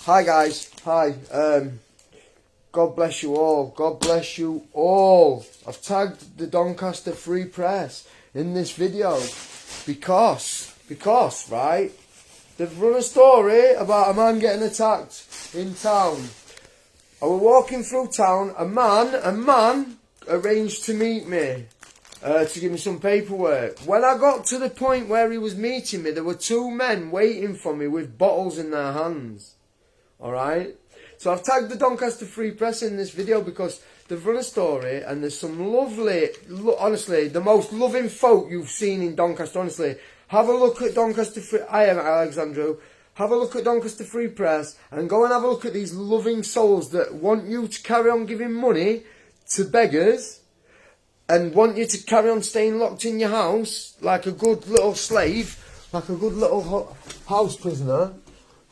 Hi guys, hi. God bless you all. God bless you all. I've tagged the Doncaster Free Press in this video because right, they've run a story about a man getting attacked in town. I was walking through town. A man arranged to meet me. To give me some paperwork. When I got to the point where he was meeting me, there were two men waiting for me with bottles in their hands. Alright? So I've tagged the Doncaster Free Press in this video because they've run a story and there's some lovely, honestly, the most loving folk you've seen in Doncaster, honestly. Have a look at Doncaster Free... I am Alexandru. Have a look at Doncaster Free Press and go and have a look at these loving souls that want you to carry on giving money to beggars and want you to carry on staying locked in your house like a good little slave, like a good little house prisoner,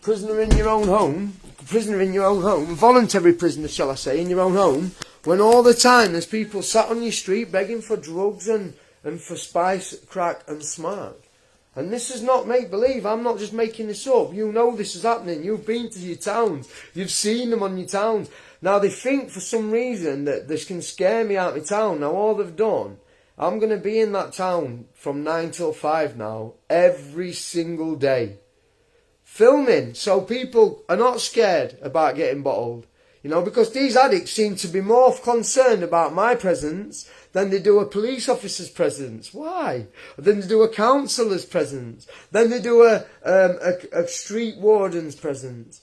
prisoner in your own home, voluntary prisoner, shall I say, in your own home, when all the time there's people sat on your street begging for drugs and for spice, crack and smack. And this is not make-believe. I'm not just making this up. You know this is happening. You've been to your towns. You've seen them on your towns. Now, they think for some reason that this can scare me out of my town. Now, all they've done, I'm going to be in that town from 9 till 5 now, every single day. Filming, so people are not scared about getting bottled. You know, because these addicts seem to be more concerned about my presence than they do a police officer's presence. Why? Than they do a councillor's presence. Than they do a street warden's presence.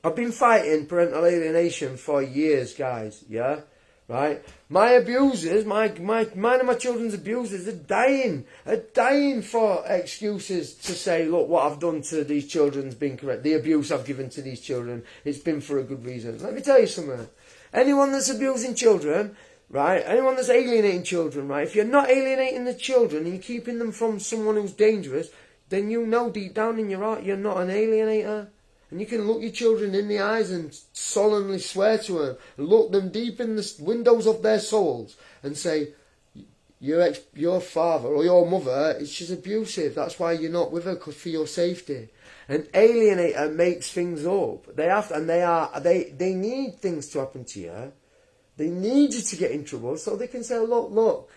I've been fighting parental alienation for years, guys. Yeah? Right? My abusers, mine and my children's abusers are dying for excuses to say, look, what I've done to these children's been correct. The abuse I've given to these children, it's been for a good reason. Let me tell you something. Anyone that's abusing children, right, anyone that's alienating children, right, if you're not alienating the children and you're keeping them from someone who's dangerous, then you know deep down in your heart you're not an alienator. And you can look your children in the eyes and solemnly swear to them, and look them deep in the windows of their souls and say, your father or your mother, she's abusive. That's why you're not with her, for your safety. An alienator makes things up. They have to, and they need things to happen to you. They need you to get in trouble so they can say, look,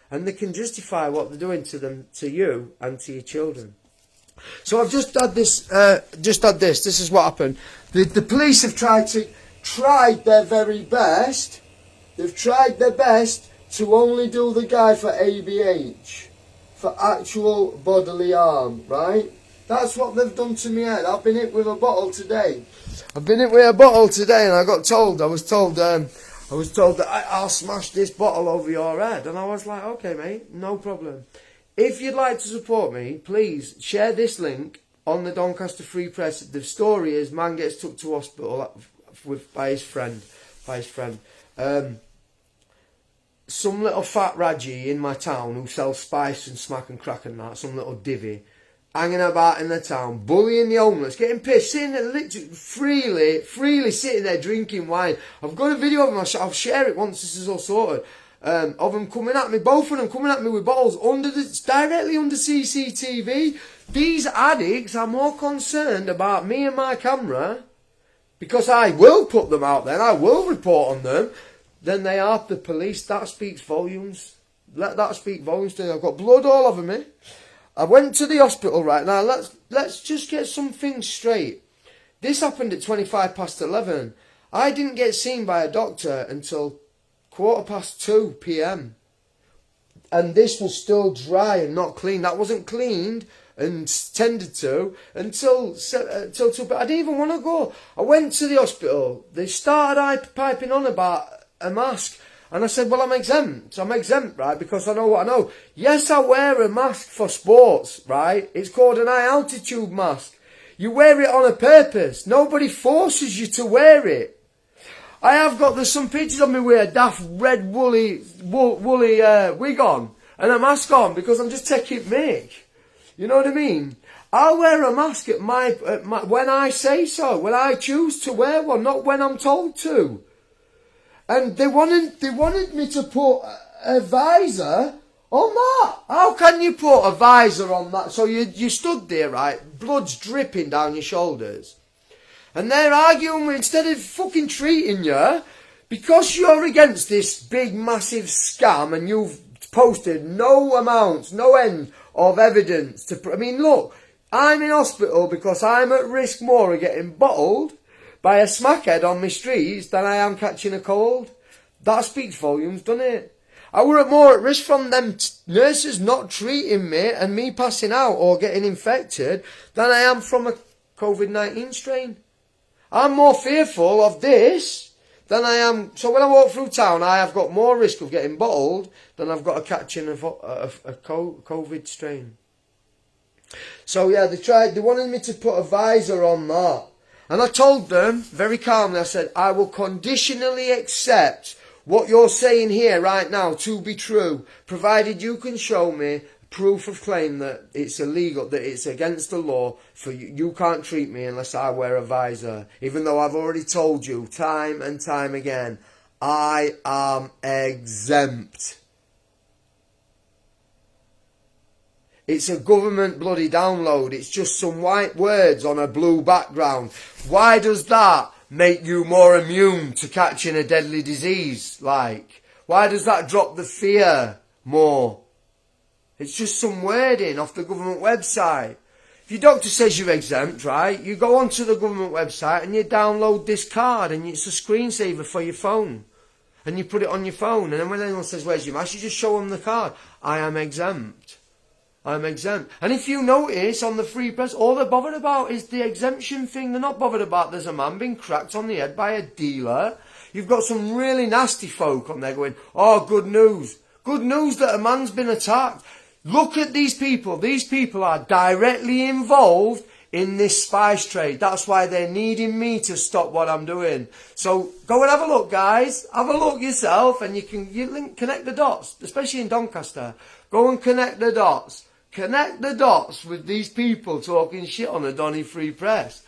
and they can justify what they're doing to you and to your children. So I've just had this. This is what happened. The police have tried their very best. They've tried their best to only do the guy for ABH, for actual bodily harm. Right? That's what they've done to me head. I've been hit with a bottle today. And I was told that I'll smash this bottle over your head, and I was like, okay, mate, no problem. If you'd like to support me, please share this link on the Doncaster Free Press. The story is man gets took to hospital by his friend. Some little fat Raji in my town who sells spice and smack and crack and that, some little divvy, hanging about in the town, bullying the homeless, getting pissed, sitting there literally freely sitting there drinking wine. I've got a video of him. I'll share it once this is all sorted. Of them coming at me, both of them coming at me with bottles directly under CCTV. These addicts are more concerned about me and my camera, because I will put them out there and I will report on them, than they are the police. That speaks volumes. Let that speak volumes to me. I've got blood all over me. I went to the hospital right now. Let's just get some things straight. This happened at 11:25. I didn't get seen by a doctor until 2:15 p.m. and this was still dry and not clean. That wasn't cleaned and tended to until 2. But I didn't even want to go. I went to the hospital. They started piping on about a mask, and I said, well, I'm exempt, right, because I know what I know. Yes, I wear a mask for sports, right? It's called an high altitude mask. You wear it on a purpose. Nobody forces you to wear it. There's some pictures of me with a daft red woolly wig on and a mask on because I'm just taking mick. You know what I mean? I'll wear a mask at my when I say so, when I choose to wear one, not when I'm told to. And they wanted me to put a visor on that. How can you put a visor on that? So you stood there, right? Blood's dripping down your shoulders. And they're arguing with, instead of fucking treating you, because you're against this big massive scam and you've posted no amounts, no end of evidence to, I mean, look, I'm in hospital because I'm at risk more of getting bottled by a smackhead on my streets than I am catching a cold. That speaks volumes, doesn't it? I were more at risk from them nurses not treating me and me passing out or getting infected than I am from a COVID-19 strain. I'm more fearful of this than I am. So when I walk through town, I have got more risk of getting bottled than I've got of catching a COVID strain. So yeah, they wanted me to put a visor on that. And I told them very calmly, I said, I will conditionally accept what you're saying here right now to be true, provided you can show me proof of claim that it's illegal, that it's against the law for you. You can't treat me unless I wear a visor. Even though I've already told you time and time again, I am exempt. It's a government bloody download. It's just some white words on a blue background. Why does that make you more immune to catching a deadly disease? Like, why does that drop the fear more? It's just some wording off the government website. If your doctor says you're exempt, right, you go onto the government website and you download this card and it's a screensaver for your phone. And you put it on your phone, and then when anyone says, where's your mask, you just show them the card. I am exempt. I'm exempt. And if you notice on the Free Press, all they're bothered about is the exemption thing. They're not bothered about there's a man being cracked on the head by a dealer. You've got some really nasty folk on there going, oh, good news. Good news that a man's been attacked. Look at these people. These people are directly involved in this spice trade. That's why they're needing me to stop what I'm doing. So go and have a look, guys. Have a look yourself, and connect the dots, especially in Doncaster. Go and connect the dots. Connect the dots with these people talking shit on the Donny Free Press.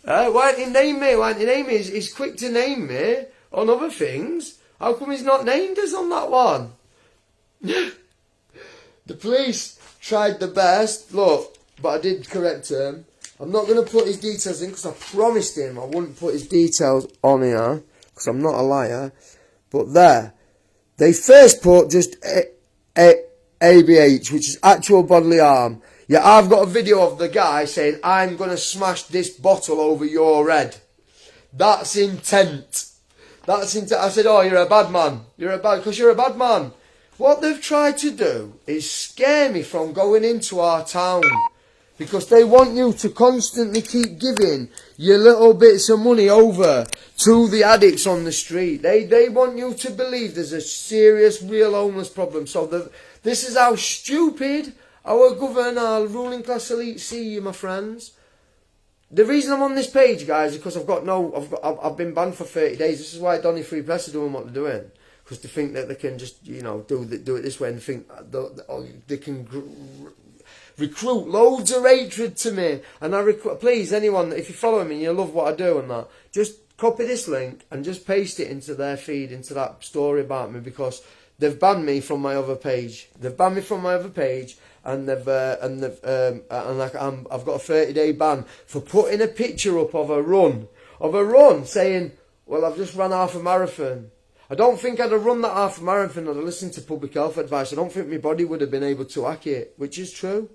Why don't you name me? Why don't you name me? He's quick to name me on other things. How come he's not named us on that one? The police tried the best. Look, but I did correct him. I'm not going to put his details in because I promised him I wouldn't put his details on here because I'm not a liar. But there, they first put just ABH, which is actual bodily harm. Yeah, I've got a video of the guy saying, I'm going to smash this bottle over your head. That's intent. That's intent. I said, oh, you're a bad man. Because you're a bad man. What they've tried to do is scare me from going into our town. Because they want you to constantly keep giving your little bits of money over to the addicts on the street. They want you to believe there's a serious, real homeless problem. So this is how stupid our our ruling class elite see you, my friends. The reason I'm on this page, guys, is because I've been banned for 30 days. This is why Donny Free Press are doing what they're doing. Because they think that they can just, do it this way and think they can recruit loads of hatred to me. And please, anyone, if you follow me and you love what I do and that, just copy this link and just paste it into their feed, into that story about me, because they've banned me from my other page. They've banned me from my other page, and I've got a 30-day ban for putting a picture up of a run, saying, well, I've just ran half a marathon. I don't think I'd have run that half a marathon or listened to public health advice. I don't think my body would have been able to hack it, which is true.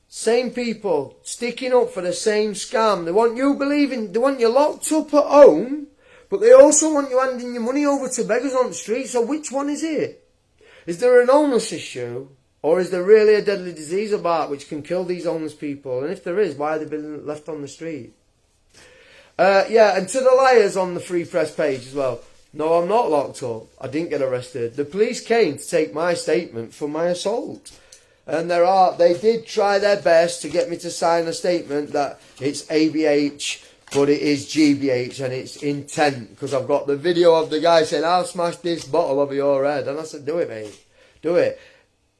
Same people sticking up for the same scam. They want you locked up at home, but they also want you handing your money over to beggars on the street. So which one is it? Is there an homeless issue, or is there really a deadly disease about which can kill these homeless people? And if there is, why have they been left on the street? And to the liars on the Free Press page as well. No, I'm not locked up. I didn't get arrested. The police came to take my statement for my assault. And they did try their best to get me to sign a statement that it's ABH, but it is GBH and it's intent. Because I've got the video of the guy saying, I'll smash this bottle over your head. And I said, do it, mate. Do it.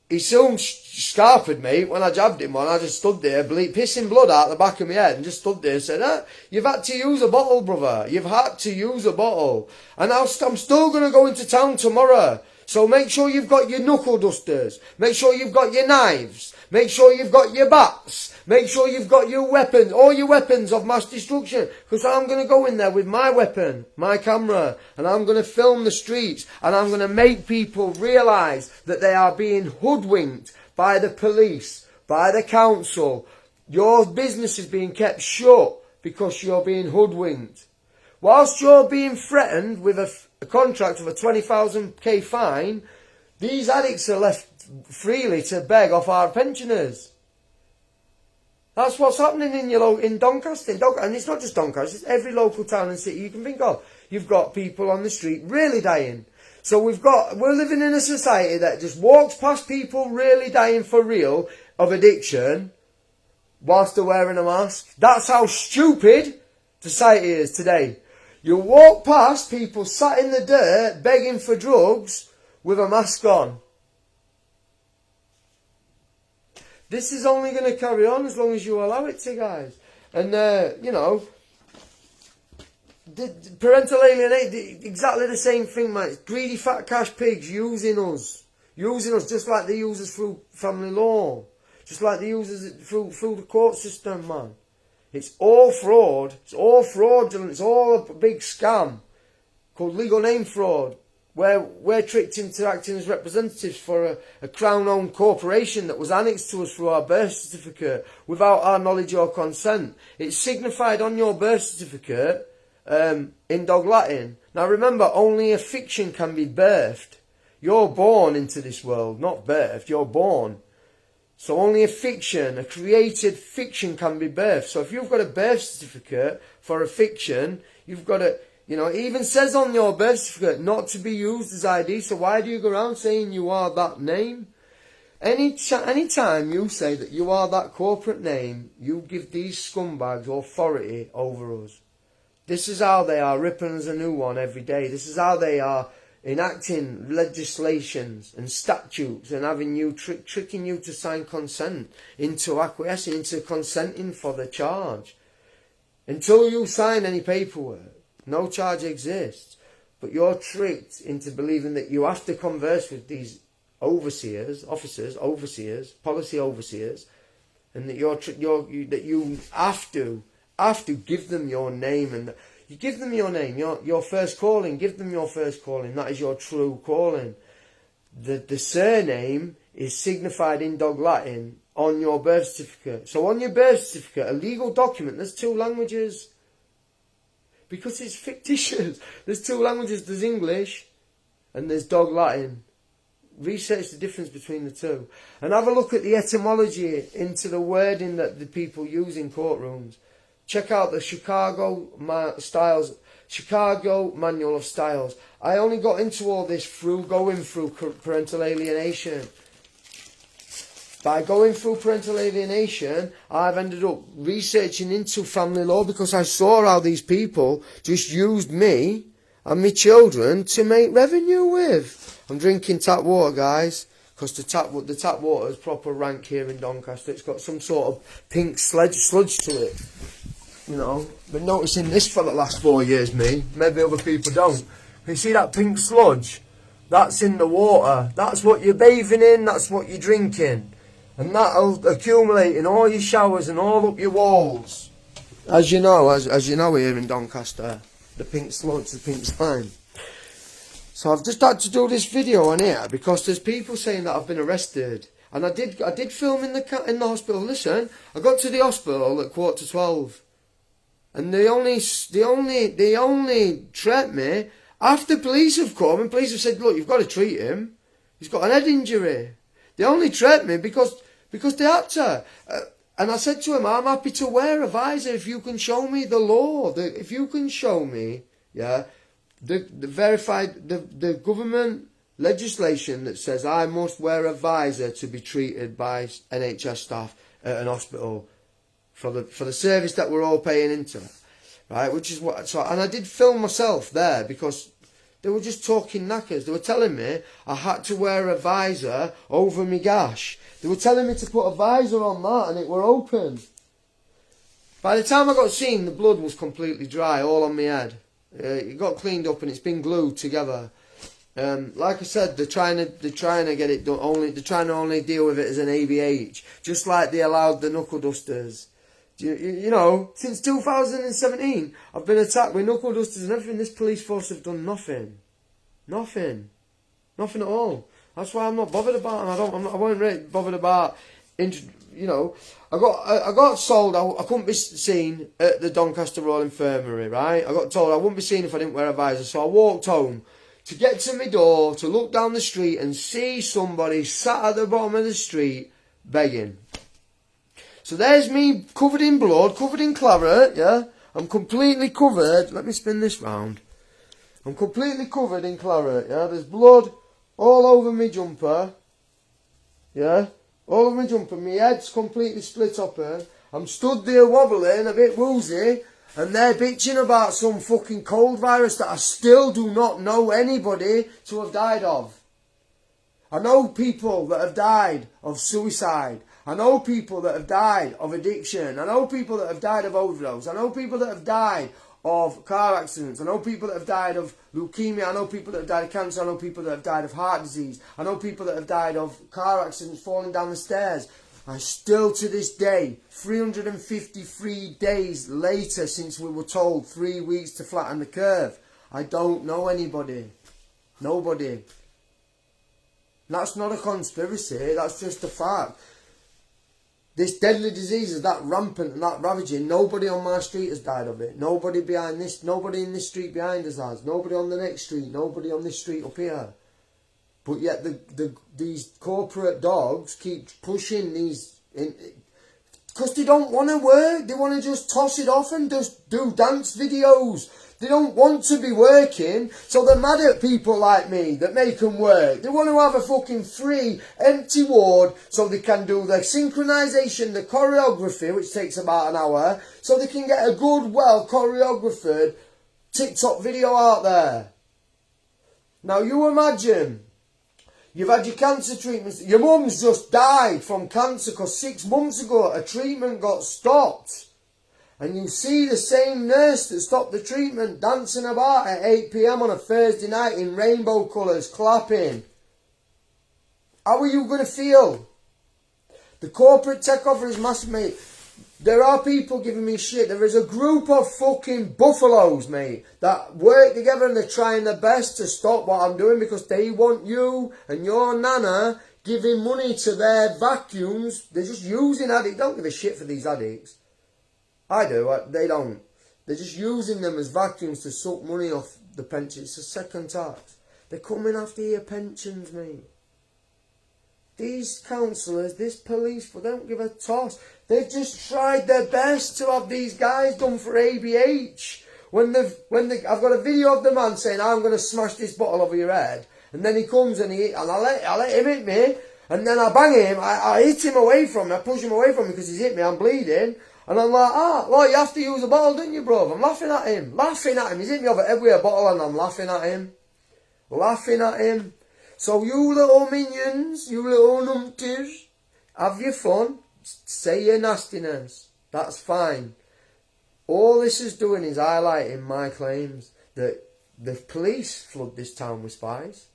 He soon scarpered me when I jabbed him one. I just stood there, pissing blood out the back of my head, and just stood there and said, you've had to use a bottle, brother. You've had to use a bottle. And I'm still going to go into town tomorrow. So make sure you've got your knuckle dusters. Make sure you've got your knives. Make sure you've got your bats. Make sure you've got your weapons, all your weapons of mass destruction. Because I'm going to go in there with my weapon, my camera, and I'm going to film the streets, and I'm going to make people realise that they are being hoodwinked by the police, by the council. Your business is being kept shut because you're being hoodwinked. Whilst you're being threatened with a contract of a 20,000 fine, these addicts are left freely to beg off our pensioners. That's what's happening in Doncaster. And it's not just Doncaster, it's every local town and city you can think of. You've got people on the street really dying. So we're living in a society that just walks past people really dying for real of addiction whilst they're wearing a mask. That's how stupid society is today. You walk past people sat in the dirt begging for drugs with a mask on. This is only going to carry on as long as you allow it to, guys. And, the parental alienation, exactly the same thing, man. It's greedy fat cash pigs using us just like they use us through family law. Just like they use us through the court system, man. It's all fraud. It's all fraudulent. It's all a big scam called legal name fraud, where we're tricked into acting as representatives for a crown-owned corporation that was annexed to us through our birth certificate without our knowledge or consent. It's signified on your birth certificate in Dog Latin. Now remember, only a fiction can be birthed. You're born into this world, not birthed. You're born. So only a fiction, a created fiction can be birthed. So if you've got a birth certificate for a fiction, you've got to, it even says on your birth certificate not to be used as ID. So why do you go around saying you are that name? Any time you say that you are that corporate name, you give these scumbags authority over us. This is how they are ripping us a new one every day. This is how they are enacting legislations and statutes and having you tricking you to sign consent into acquiescing, into consenting for the charge. Until you sign any paperwork, no charge exists. But you're tricked into believing that you have to converse with these overseers, policy overseers, and that you have to give them your name, and you give them your name, your first calling. Give them your first calling. That is your true calling. The surname is signified in Dog Latin on your birth certificate. So on your birth certificate, a legal document, there's two languages. Because it's fictitious. There's two languages. There's English and there's Dog Latin. Research the difference between the two. And have a look at the etymology into the wording that the people use in courtrooms. Check out the Chicago Manual of Styles. I only got into all this going through parental alienation. By going through parental alienation, I've ended up researching into family law because I saw how these people just used me and my children to make revenue with. I'm drinking tap water, guys, because the tap water is proper rank here in Doncaster. It's got some sort of pink sludge to it. Been noticing this for the last 4 years, me. Maybe other people don't. You see that pink sludge? That's in the water. That's what you're bathing in. That's what you're drinking. And that'll accumulate in all your showers and all up your walls. As you know here in Doncaster, the pink sludge, the pink slime. So I've just had to do this video on here because there's people saying that I've been arrested. And I did film in the hospital. Listen, I got to the hospital at 11:45. And they only treat me after police have come and police have said, look, you've got to treat him. He's got an head injury. They only treat me because they had to. And I said to him, I'm happy to wear a visor if you can show me the law. If you can show me, the government legislation that says I must wear a visor to be treated by NHS staff at an hospital. For the service that we're all paying into, right? Which is what. So, and I did film myself there because they were just talking knackers. They were telling me I had to wear a visor over my gash. They were telling me to put a visor on that, and it were open. By the time I got seen, the blood was completely dry, all on my head. It got cleaned up and it's been glued together. Like I said, they're trying to get it done. They're trying to only deal with it as an ABH, just like they allowed the knuckle dusters. You know, since 2017, I've been attacked with knuckle dusters and everything. This police force have done nothing, nothing at all. That's why I'm not bothered about them. I wasn't really bothered about. You know, I got told I couldn't be seen at the Doncaster Royal Infirmary. Right, I got told I wouldn't be seen if I didn't wear a visor. So I walked home to get to my door to look down the street and see somebody sat at the bottom of the street begging. So there's me covered in blood, covered in claret, yeah? I'm completely covered. Let me spin this round. I'm completely covered in claret, yeah? There's blood all over my jumper, yeah? All over my jumper. My head's completely split open. I'm stood there wobbling, a bit woozy, and they're bitching about some fucking cold virus that I still do not know anybody to have died of. I know people that have died of suicide. I know people that have died of addiction. I know people that have died of overdose. I know people that have died of car accidents. I know people that have died of leukemia. I know people that have died of cancer. I know people that have died of heart disease. I know people that have died of car accidents falling down the stairs. And still to this day, 353 days later since we were told 3 weeks to flatten the curve, I don't know anybody. Nobody. And that's not a conspiracy, that's just a fact. This deadly disease is that rampant and that ravaging. Nobody on my street has died of it. Nobody behind this, nobody in this street behind us has. Nobody on the next street. Nobody on this street up here. But yet these corporate dogs keep pushing these, because they don't want to work. They want to just toss it off and just do dance videos. They don't want to be working, so they're mad at people like me that make them work. They want to have a fucking free, empty ward so they can do the synchronisation, the choreography, which takes about an hour, so they can get a good, well choreographed TikTok video out there. Now you imagine, you've had your cancer treatments, your mum's just died from cancer because 6 months ago a treatment got stopped. And you see the same nurse that stopped the treatment dancing about at 8 PM on a Thursday night in rainbow colours, clapping. How are you going to feel? The corporate takeover is massive, mate. There are people giving me shit. There is a group of fucking buffaloes, mate, that work together and they're trying their best to stop what I'm doing because they want you and your nana giving money to their vacuums. They're just using addicts. Don't give a shit for these addicts. I do, they don't. They're just using them as vacuums to suck money off the pension. It's a second tax. They're coming after your pensions, mate. These councillors, this police, they don't give a toss. They've just tried their best to have these guys done for ABH. I've got a video of the man saying, I'm going to smash this bottle over your head. And then he comes and I let him hit me. And then I bang him, I hit him away from me, I push him away from me because he's hit me, I'm bleeding. And I'm like, well, you have to use a bottle, don't you, bro? I'm laughing at him. He's hit me over the head with a bottle and I'm laughing at him. So you little minions, you little numpties, have your fun. Say your nastiness. That's fine. All this is doing is highlighting my claims that the police flood this town with spies.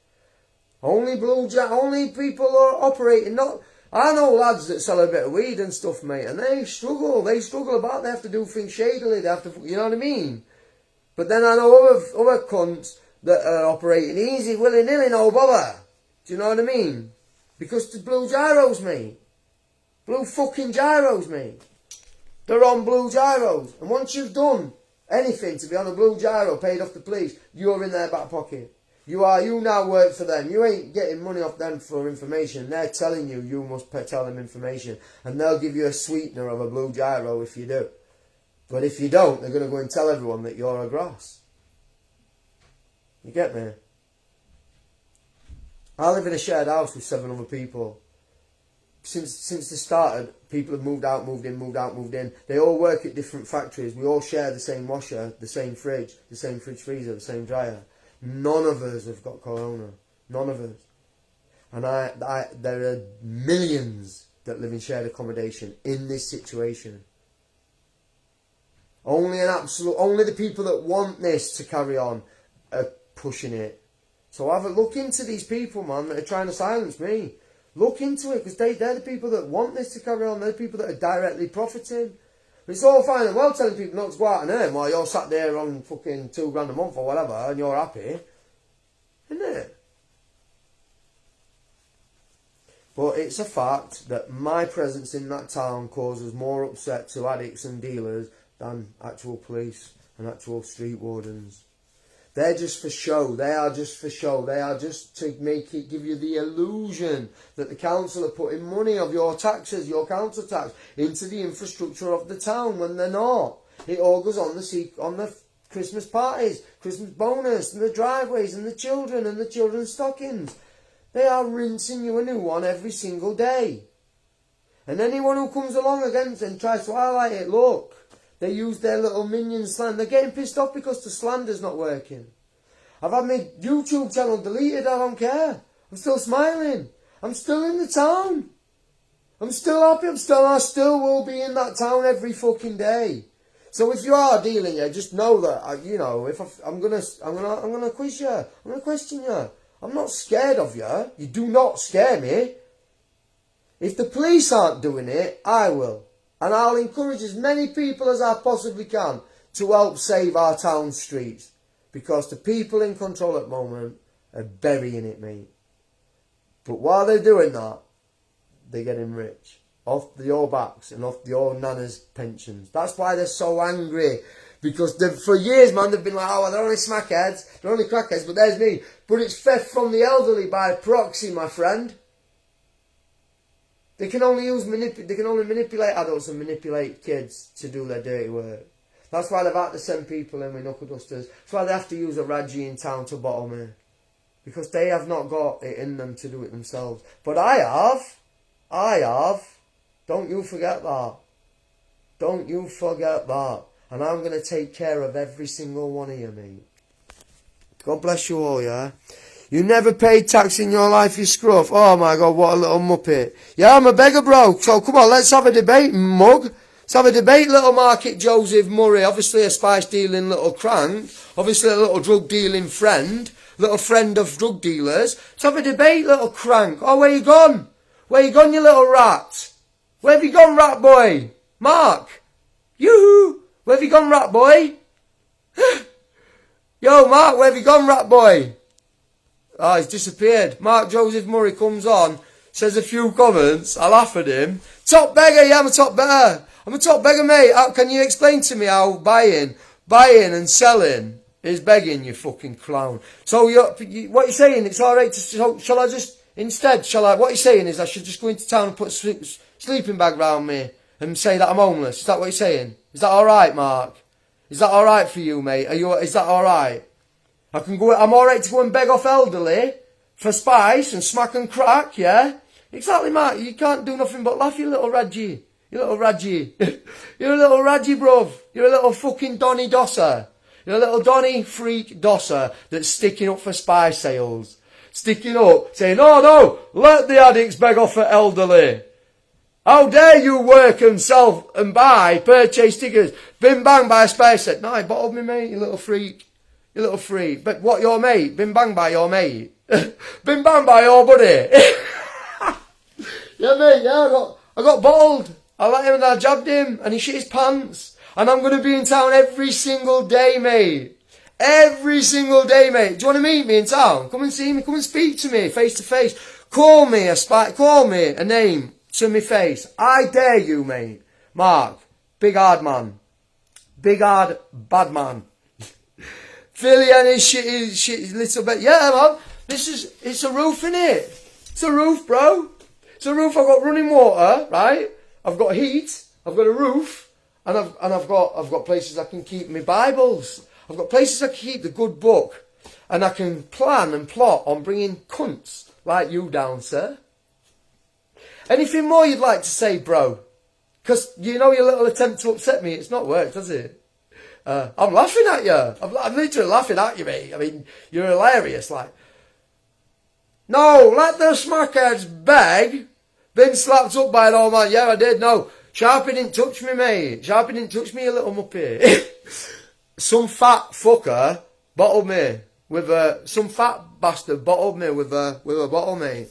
Only people are operating, not... I know lads that sell a bit of weed and stuff, mate, and they struggle about, they have to do things shadily, they have to, you know what I mean? But then I know other cunts that are operating easy, willy-nilly, no bother. Do you know what I mean? Because the blue gyros, mate. Blue fucking gyros, mate. They're on blue gyros. And once you've done anything to be on a blue gyro, paid off the police, you're in their back pocket. You now work for them. You ain't getting money off them for information. They're telling you must tell them information. And they'll give you a sweetener of a blue gyro if you do. But if you don't, they're going to go and tell everyone that you're a grass. You get me? I live in a shared house with 7 other people. Since they started, people have moved out, moved in. They all work at different factories. We all share the same washer, the same fridge freezer, the same dryer. None of us have got corona. None of us. And there are millions that live in shared accommodation in this situation. Only the people that want this to carry on are pushing it. So have a look into these people, man, that are trying to silence me. Look into it, because they're the people that want this to carry on. They're the people that are directly profiting. It's all fine and well telling people not to go out and earn while you're sat there on fucking £2 a month or whatever and you're happy. Isn't it? But it's a fact that my presence in that town causes more upset to addicts and dealers than actual police and actual street wardens. They're just for show. They are just for show. They are just to give you the illusion that the council are putting money of your taxes, your council tax, into the infrastructure of the town when they're not. It all goes on the Christmas parties, Christmas bonus, and the driveways, and the children, and the children's stockings. They are rinsing you a new one every single day. And anyone who comes along against and tries to highlight it, look, they use their little minion slander. They're getting pissed off because the slander's not working. I've had my YouTube channel deleted. I don't care. I'm still smiling. I'm still in the town. I'm still happy. I still will be in that town every fucking day. So if you are dealing here, just know that I'm gonna quiz you. I'm gonna question you. I'm not scared of you. You do not scare me. If the police aren't doing it, I will. And I'll encourage as many people as I possibly can to help save our town streets. Because the people in control at the moment are burying it, mate. But while they're doing that, they're getting rich. Off your backs and off your nana's pensions. That's why they're so angry. Because for years, man, they've been like, oh, well, they're only smackheads, they're only crackheads, but there's me. But it's theft from the elderly by proxy, my friend. They can only manipulate adults and manipulate kids to do their dirty work. That's why they've had to send people in with knuckle dusters. That's why they have to use a Raji in town to bottle me. Because they have not got it in them to do it themselves. But I have. Don't you forget that. Don't you forget that. And I'm going to take care of every single one of you, mate. God bless you all, yeah? You never paid tax in your life, you scruff. Oh my God, what a little muppet. Yeah, I'm a beggar, bro. So come on, let's have a debate, mug. Let's have a debate, little Market Joseph Murray. Obviously a spice dealing little crank. Obviously a little drug dealing friend. Little friend of drug dealers. Let's have a debate, little crank. Oh, where you gone? Where you gone, you little rat? Where have you gone, rat boy? Mark. Yoo-hoo. Where have you gone, rat boy? Yo, Mark, where have you gone, rat boy? Oh, he's disappeared. Mark Joseph Murray comes on, says a few comments. I laugh at him. Top beggar, yeah, I'm a top beggar. I'm a top beggar, mate. Can you explain to me how buying and selling is begging, you fucking clown? So what you're saying, it's all right to... Shall I just... Instead, what you're saying is I should just go into town and put a sleeping bag round me and say that I'm homeless. Is that what you're saying? Is that all right, Mark? Is that all right for you, mate? Is that all right? I'm all right to go and beg off elderly for spice and smack and crack, yeah? Exactly, Mark. You can't do nothing but laugh, you little Raji. You little Raji. You're a little Raji, bruv. You're a little fucking Donny Dosser. You're a little Donny freak Dosser that's sticking up for spice sales. Sticking up, saying, oh no, let the addicts beg off for elderly. How dare you work and sell and buy, purchase stickers, bim bang by a spice set. No, he bottled me, mate, you little freak. You little freak. But what, your mate? Bim bang by your mate. Bim bang by your buddy. Yeah, mate, yeah, I got bottled. I let him and I jabbed him and he shit his pants. And I'm going to be in town every single day, mate. Every single day, mate. Do you want to meet me in town? Come and see me. Come and speak to me face to face. Call me a name to me face. I dare you, mate. Mark. Big hard man. Big hard bad man. Philly and his shit little bit. Yeah, man. It's a roof, innit? It's a roof, bro. It's a roof. I've got running water, right? I've got heat. I've got a roof, and I've got places I can keep my Bibles. I've got places I can keep the good book, and I can plan and plot on bringing cunts like you down, sir. Anything more you'd like to say, bro? Because you know your little attempt to upset me, it's not worked, has it? I'm laughing at you. I'm literally laughing at you, mate. I mean, you're hilarious, like. No, let the smackheads beg. Been slapped up by an old man. Yeah, I did. No, Sharpie didn't touch me, mate. Sharpie didn't touch me, you little muppet. Some fat fucker bottled me. with some fat bastard bottled me with a bottle, mate.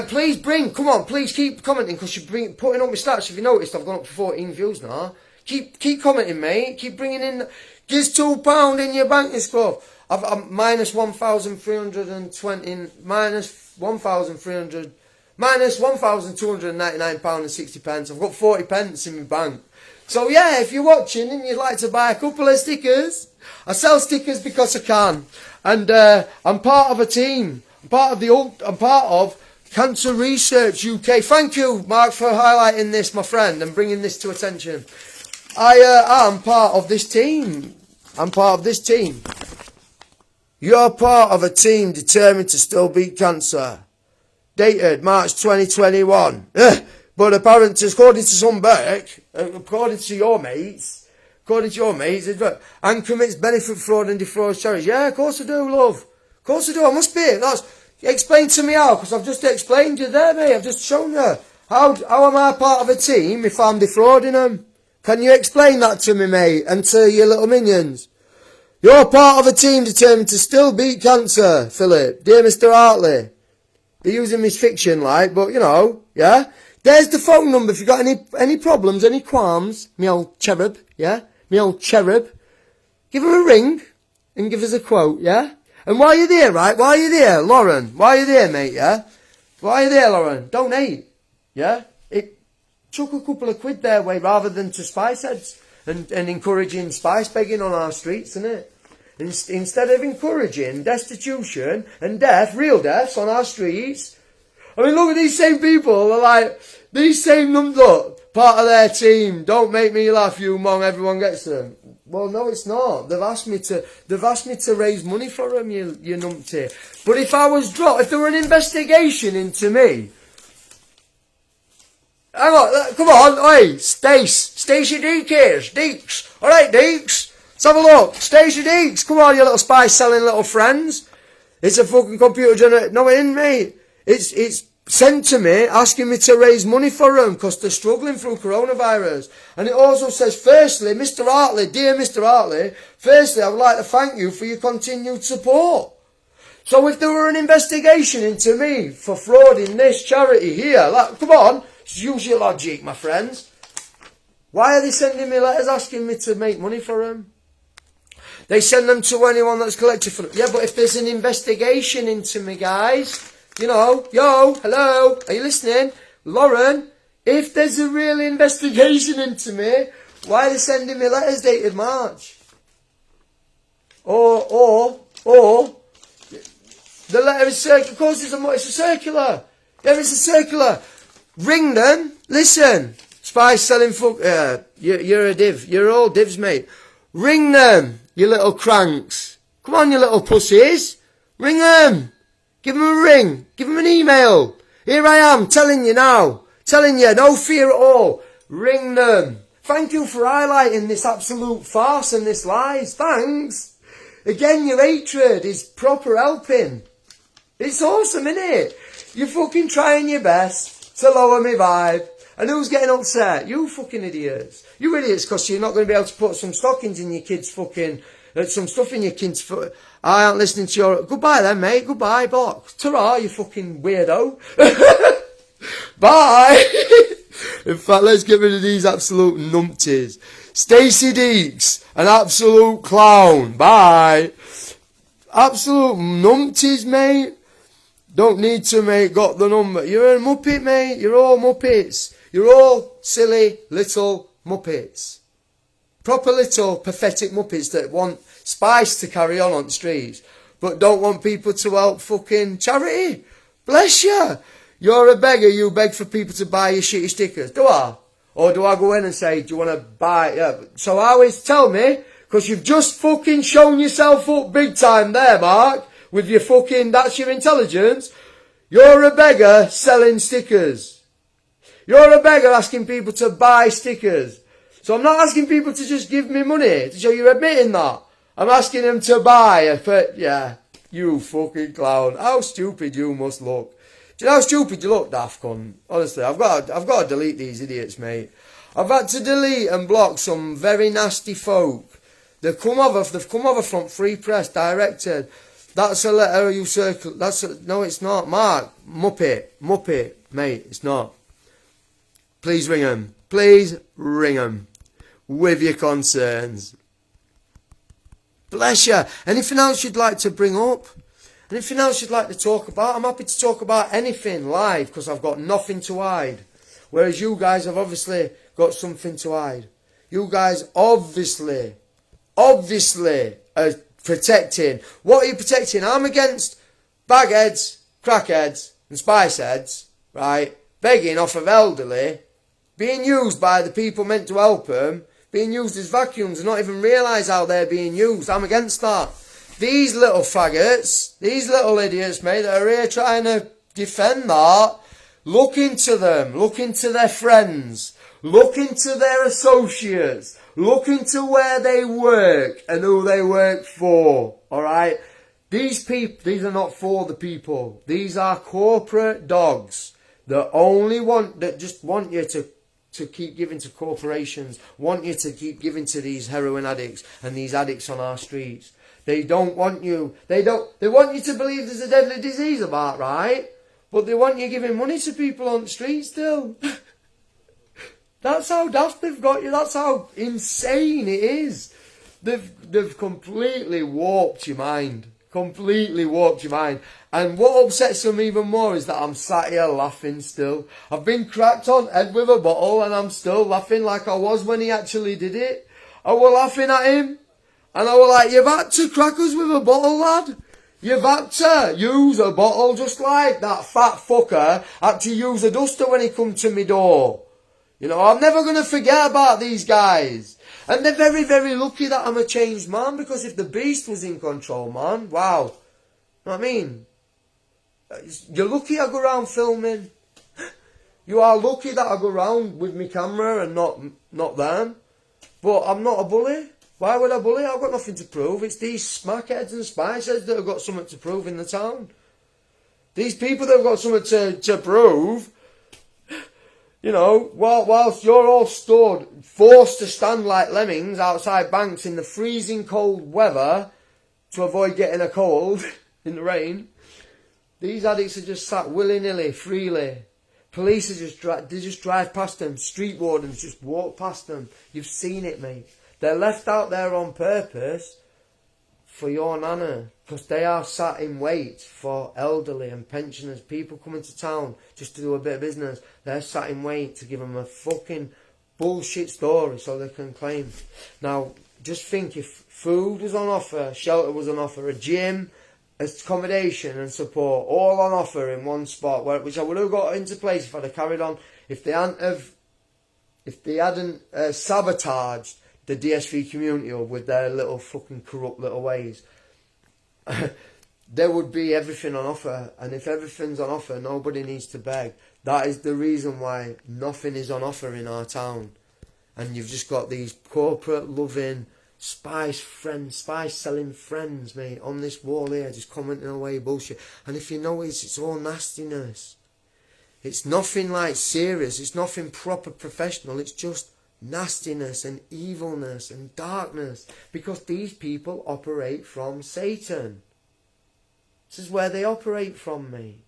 Please come on, please keep commenting, because you're putting up my stats. If you noticed, I've gone up to 14 views now. Keep commenting, mate. Keep bringing in. Gives £2 in your banking score. I'm minus 1,320, minus 1,300, minus £1,299.60. I've got 40 pence in my bank. So yeah, if you're watching and you'd like to buy a couple of stickers, I sell stickers because I can, and I'm part of a team. I'm part of Cancer Research UK. Thank you, Mark, for highlighting this, my friend, and bringing this to attention. I'm part of this team. I'm part of this team. You're part of a team determined to still beat cancer. Dated March 2021. But apparently, according to some Beck, according to your mates, and commits benefit fraud and defrauds charities. Yeah, of course I do, love. Of course I do. I must be. Explain to me how, because I've just explained you there, mate. I've just shown you. How am I part of a team if I'm defrauding them? Can you explain that to me, mate, and to your little minions? You're part of a team determined to still beat cancer, Philip. Dear Mr. Hartley. They're using this fiction, like, but, you know, yeah? There's the phone number if you've got any problems, any qualms. Me old cherub, yeah? Me old cherub. Give him a ring and give us a quote, yeah? And while you're there, right? While you're there, Lauren. While you're there, mate, yeah? While you're there, Lauren, donate, yeah? Chuck a couple of quid their way rather than to spice heads and encouraging spice begging on our streets, innit? Instead of encouraging destitution and death, real deaths on our streets. I mean, look at these same people. They're like, these same look, part of their team. Don't make me laugh, you mong. Everyone gets them. Well, no, it's not. They've asked me to raise money for them, you numpty. But if I was dropped, if there were an investigation into me, hang on, come on, oi, Stacey Deeks. All right, Deeks. Let's have a look. Stacey Deeks, come on, you little spice selling little friends. It's a fucking computer generated. No, it isn't, mate. It's sent to me asking me to raise money for them because they're struggling through coronavirus. And it also says, firstly, Mr. Hartley, dear Mr. Hartley, firstly, I would like to thank you for your continued support. So if there were an investigation into me for frauding this charity here, like, come on, use your logic, my friends. Why are they sending me letters asking me to make money for them? They send them to anyone that's collected for them. Yeah, but if there's an investigation into me, guys, you know, yo, hello, are you listening? Lauren, if there's a real investigation into me, why are they sending me letters dated March? Or, the letter is circular. Of course it's a circular. Yeah, it's a circular. Ring them. Listen. Spice selling you're a div. You're all divs, mate. Ring them, you little cranks. Come on, you little pussies. Ring them. Give them a ring. Give them an email. Here I am, telling you now. Telling you, no fear at all. Ring them. Thank you for highlighting this absolute farce and this lies. Thanks. Again, your hatred is proper helping. It's awesome, innit? You're fucking trying your best to lower me vibe. And who's getting upset? You fucking idiots. You idiots, because you're not going to be able to put some stockings in your kids' fucking... some stuff in your kids' foot. I aren't listening to your... Goodbye then, mate. Goodbye, block. Ta-ra, you fucking weirdo. Bye. In fact, let's get rid of these absolute numpties. Stacey Deeks, an absolute clown. Bye. Absolute numpties, mate. Don't need to, mate. Got the number. You're a muppet, mate. You're all muppets. You're all silly little muppets. Proper little pathetic muppets that want spice to carry on the streets, but don't want people to help fucking charity. Bless you. You're a beggar. You beg for people to buy your shitty stickers. Do I? Or do I go in and say, do you want to buy? Yeah. So always tell me, because you've just fucking shown yourself up big time there, Mark, with your fucking, that's your intelligence. You're a beggar selling stickers. You're a beggar asking people to buy stickers. So I'm not asking people to just give me money. So you're admitting that. I'm asking them to buy. Yeah, you fucking clown. How stupid you must look. Do you know how stupid you look, daft cunt? Honestly, I've got to delete these idiots, mate. I've had to delete and block some very nasty folk. They've come over from Free Press, directed. That's a letter you circle. No, it's not. Mark. Muppet. Mate, it's not. Please ring him. Please ring him. With your concerns. Bless you. Anything else you'd like to bring up? Anything else you'd like to talk about? I'm happy to talk about anything live because I've got nothing to hide. Whereas you guys have obviously got something to hide. You guys obviously are protecting. What are you protecting? I'm against bagheads, crackheads and spice heads, right? Begging off of elderly, being used by the people meant to help them, being used as vacuums and not even realise how they're being used. I'm against that. These little faggots, these little idiots, mate, that are here trying to defend that, look into them, look into their friends, look into their associates, look into where they work and who they work for, alright? These people, these are not for the people. These are corporate dogs that just want you to keep giving to corporations, want you to keep giving to these heroin addicts and these addicts on our streets. They don't want you, they want you to believe there's a deadly disease about, right? But they want you giving money to people on the street still. That's how daft they've got you. That's how insane it is. They've completely warped your mind. Completely warped your mind. And what upsets them even more is that I'm sat here laughing still. I've been cracked on head with a bottle and I'm still laughing like I was when he actually did it. I was laughing at him. And I was like, you've had to crack us with a bottle, lad. You've had to use a bottle just like that fat fucker had to use a duster when he come to me door. You know, I'm never going to forget about these guys. And they're very, very lucky that I'm a changed man, because if the beast was in control, man, wow. You know what I mean? You're lucky I go around filming. You are lucky that I go around with my camera and not them. But I'm not a bully. Why would I bully? I've got nothing to prove. It's these smackheads and spiceheads that have got something to prove in the town. These people that have got something to prove. You know, whilst you're all stood, forced to stand like lemmings outside banks in the freezing cold weather to avoid getting a cold in the rain, these addicts are just sat willy-nilly, freely. Police are just drive past them. Street wardens just walk past them. You've seen it, mate. They're left out there on purpose for your nana, because they are sat in wait for elderly and pensioners, people coming to town just to do a bit of business. They're sat in wait to give them a fucking bullshit story so they can claim. Now, just think, if food was on offer, shelter was on offer, a gym, accommodation and support, all on offer in one spot, which I would have got into place if I'd have carried on, if they hadn't sabotaged the DSV community with their little fucking corrupt little ways. There would be everything on offer, and if everything's on offer, nobody needs to beg. That is the reason why nothing is on offer in our town. And you've just got these corporate loving spice selling friends, mate, on this wall here, just commenting away bullshit. And if you notice, it's all nastiness. It's nothing like serious, it's nothing proper professional, it's just nastiness and evilness and darkness, because these people operate from Satan. This is where they operate from, mate.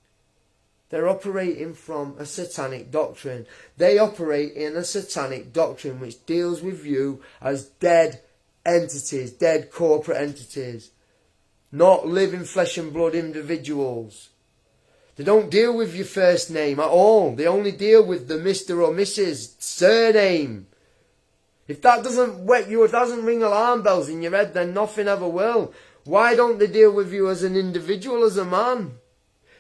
They're operating from a satanic doctrine. They operate in a satanic doctrine which deals with you as dead entities, dead corporate entities, not living flesh and blood individuals. They don't deal with your first name at all. They only deal with the Mr. or Mrs. surname. If that doesn't wet you, if that doesn't ring alarm bells in your head, then nothing ever will. Why don't they deal with you as an individual, as a man?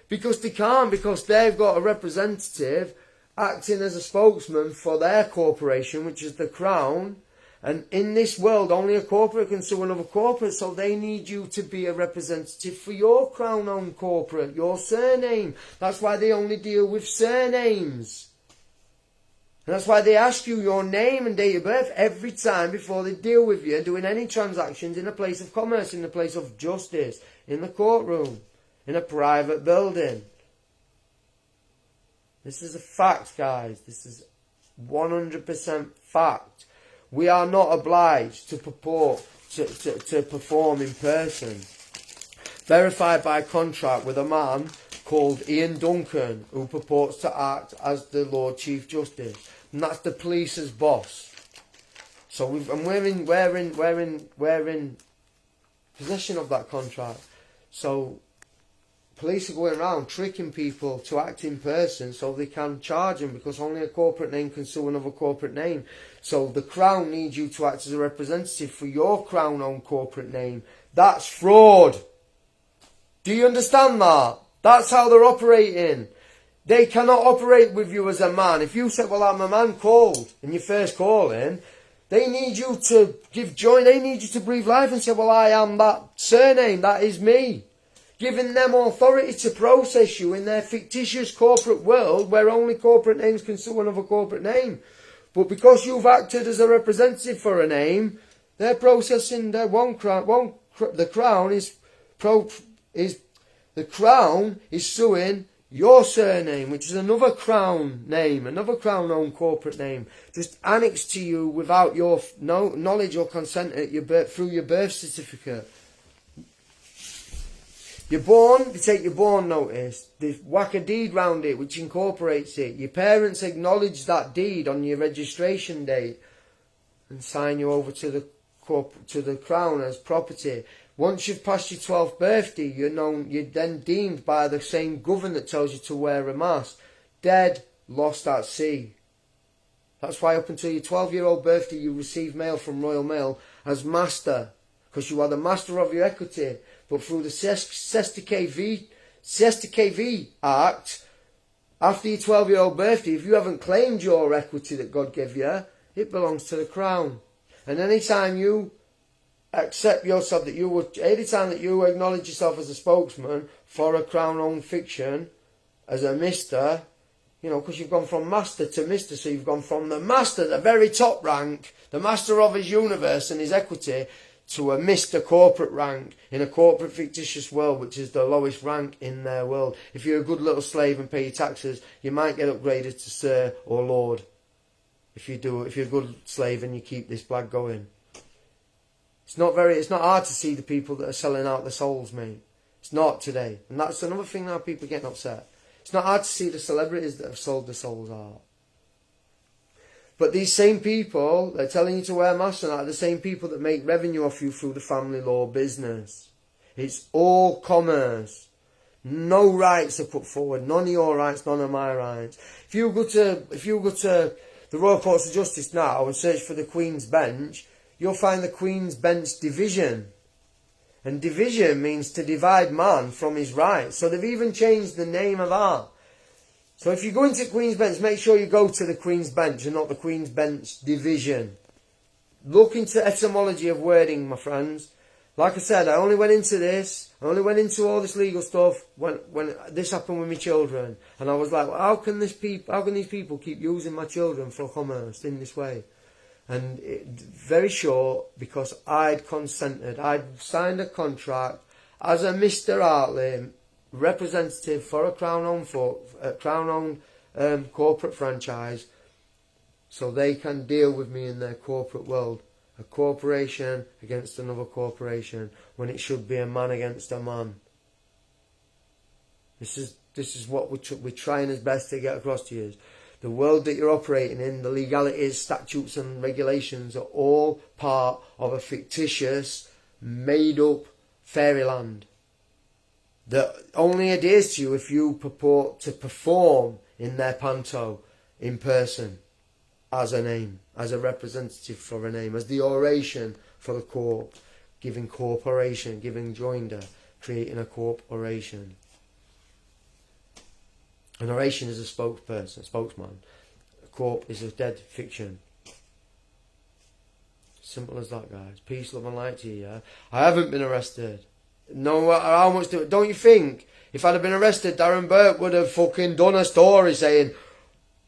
Because they can't, because they've got a representative acting as a spokesman for their corporation, which is the Crown. And in this world, only a corporate can sue another corporate, so they need you to be a representative for your Crown-owned corporate, your surname. That's why they only deal with surnames. And that's why they ask you your name and date of birth every time before they deal with you doing any transactions in a place of commerce, in a place of justice, in the courtroom, in a private building. This is a fact, guys. This is 100% fact. We are not obliged to perform in person. verified by contract with a man called Ian Duncan, who purports to act as the Lord Chief Justice, and that's the police's boss. So we're in possession of that contract. So police are going around tricking people to act in person so they can charge them, because only a corporate name can sue another corporate name. So the Crown needs you to act as a representative for your Crown-owned corporate name. That's fraud. Do you understand that? That's how they're operating. They cannot operate with you as a man. If you say, well, I'm a man called, in your first calling, they need you to give joy. They need you to breathe life and say, well, I am that surname. That is me. Giving them authority to process you in their fictitious corporate world where only corporate names can sue another corporate name. But because you've acted as a representative for a name, they're processing their the Crown is suing your surname, which is another Crown name, another Crown-owned corporate name, just annexed to you without your knowledge or consent at your birth, through your birth certificate. You're born, they take your born notice, they whack a deed round it which incorporates it. Your parents acknowledge that deed on your registration date and sign you over to the Crown as property. Once you've passed your 12th birthday, you're then deemed by the same government that tells you to wear a mask dead, lost at sea. That's why up until your 12-year-old birthday you receive mail from Royal Mail as master, because you are the master of your equity. But through the Siesta KV Act, after your 12-year-old birthday, if you haven't claimed your equity that God gave you, it belongs to the Crown. And any time you accept yourself, any time that you acknowledge yourself as a spokesman for a Crown-owned fiction, as a mister, because you've gone from master to mister, so you've gone from the master, the very top rank, the master of his universe and his equity, to a Mr. corporate rank in a corporate fictitious world, which is the lowest rank in their world. If you're a good little slave and pay your taxes, you might get upgraded to Sir or Lord. If you're a good slave and you keep this flag going. It's not hard to see the people that are selling out their souls, mate. It's not today. And that's another thing now people are getting upset. It's not hard to see the celebrities that have sold their souls out. But these same people, they're telling you to wear masks, and are the same people that make revenue off you through the family law business. It's all commerce. No rights are put forward. None of your rights, none of my rights. If you go to the Royal Courts of Justice now and search for the Queen's Bench, you'll find the Queen's Bench Division. And division means to divide man from his rights. So they've even changed the name of that. So if you go into Queen's Bench, make sure you go to the Queen's Bench and not the Queen's Bench Division. Look into etymology of wording, my friends. Like I said, I only went into all this legal stuff when this happened with my children. And I was like, well, how can these people keep using my children for commerce in this way? And very short, because I'd consented. I'd signed a contract as a Mr. Hartley representative for a Crown-owned corporate franchise, so they can deal with me in their corporate world. A corporation against another corporation, when it should be a man against a man. This is what we're trying as best to get across to you. The world that you're operating in, the legalities, statutes and regulations are all part of a fictitious, made-up fairyland that only adheres to you if you purport to perform in their panto in person as a name, as a representative for a name, as the oration for the corp, giving corporation, giving joinder, creating a corporation. An oration is a spokesman. A corp is a dead fiction. Simple as that, guys. Peace, love and light to you, yeah? I haven't been arrested. No matter how much don't you think if I'd have been arrested, Darren Burke would have fucking done a story saying,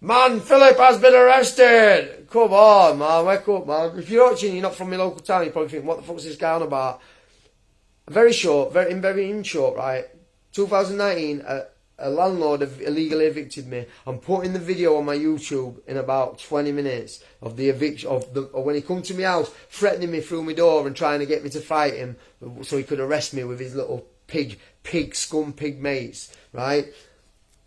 man, Philip has been arrested. Come on, man, wake up, man. If you're watching, you're not from your local town, you probably think, what the fuck's this guy on about? Very short, very short, right? 2019, a landlord illegally evicted me. I'm putting the video on my YouTube in about 20 minutes of the eviction when he come to my house, threatening me through my door and trying to get me to fight him so he could arrest me with his little pig scum pig mates, right?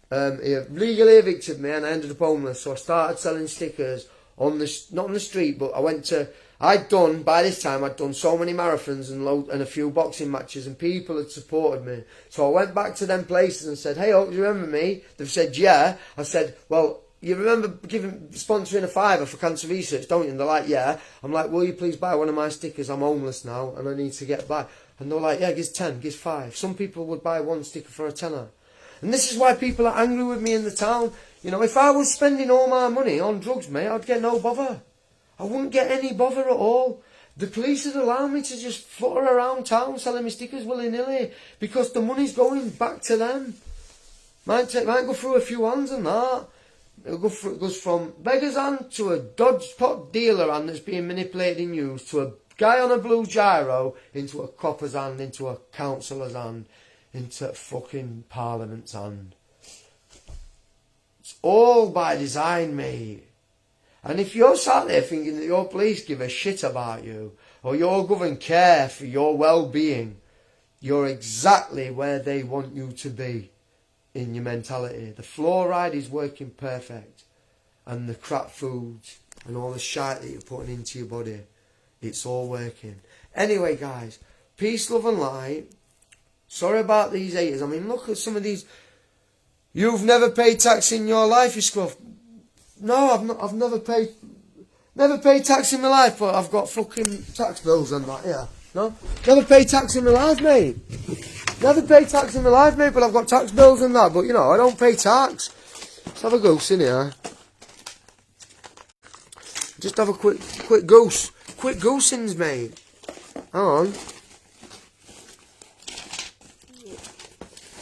He legally evicted me and I ended up homeless, so I started selling stickers on the, not on the street, but by this time I'd done so many marathons and a few boxing matches, and people had supported me. So I went back to them places and said, hey, do you remember me? They've said, yeah. I said, well, you remember sponsoring a £5 for cancer research, don't you? And they're like, yeah. I'm like, will you please buy one of my stickers? I'm homeless now and I need to get by. And they're like, yeah, give 10, give 5. Some people would buy one sticker for a tenner. And this is why people are angry with me in the town. You know, if I was spending all my money on drugs, mate, I'd get no bother. I wouldn't get any bother at all. The police would allow me to just flutter around town selling me stickers willy-nilly because the money's going back to them. Might go through a few hands and that. It goes from beggar's hand to a dodge pot dealer hand that's being manipulated and used, to a guy on a blue gyro, into a copper's hand, into a councillor's hand, into fucking Parliament's hand. It's all by design, mate. And if you're sat there thinking that your police give a shit about you, or your government care for your well-being, you're exactly where they want you to be in your mentality. The fluoride is working perfect, and the crap foods and all the shite that you're putting into your body, it's all working. Anyway, guys, peace, love and light. Sorry about these haters. I mean, look at some of these. You've never paid tax in your life, you scruff. No, I've never paid tax in my life, but I've got fucking tax bills and that, yeah. No? Never paid tax in my life, mate. Never paid tax in my life, mate, but I've got tax bills and that, but you know, I don't pay tax. Let's have a goose in here. Just have a quick goose. Quick goosings, mate. Hang on.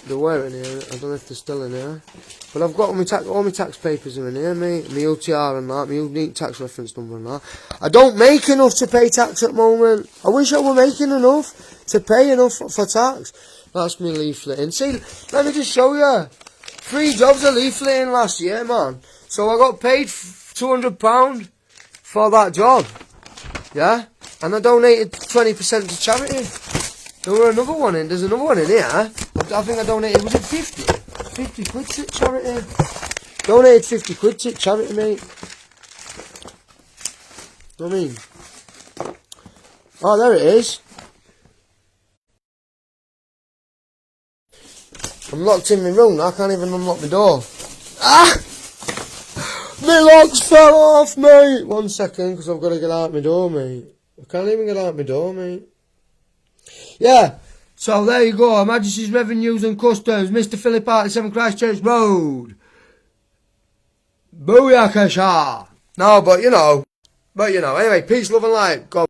They're wearing here. I don't know if they're still in here. But I've got all my tax papers are in here, mate. My UTR and that, my unique tax reference number and that. I don't make enough to pay tax at the moment. I wish I were making enough to pay enough for tax. That's me leafleting. See, let me just show you. 3 jobs of leafleting last year, man. So I got paid £200 for that job. Yeah? And I donated 20% to charity. There's another one in here. I think I donated, was it 50? 50 quid to charity. Donated 50 quid to charity, mate. You know what I mean? Oh, there it is. I'm locked in my room now. I can't even unlock the door. Ah! My locks fell off, mate. 1 second, because I've got to get out my door, mate. I can't even get out my door, mate. Yeah, so there you go. Her Majesty's Revenues and Customs, Mr. Philip 7 Christchurch Road. Booyakasha. No, but you know. Anyway, peace, love and light. God.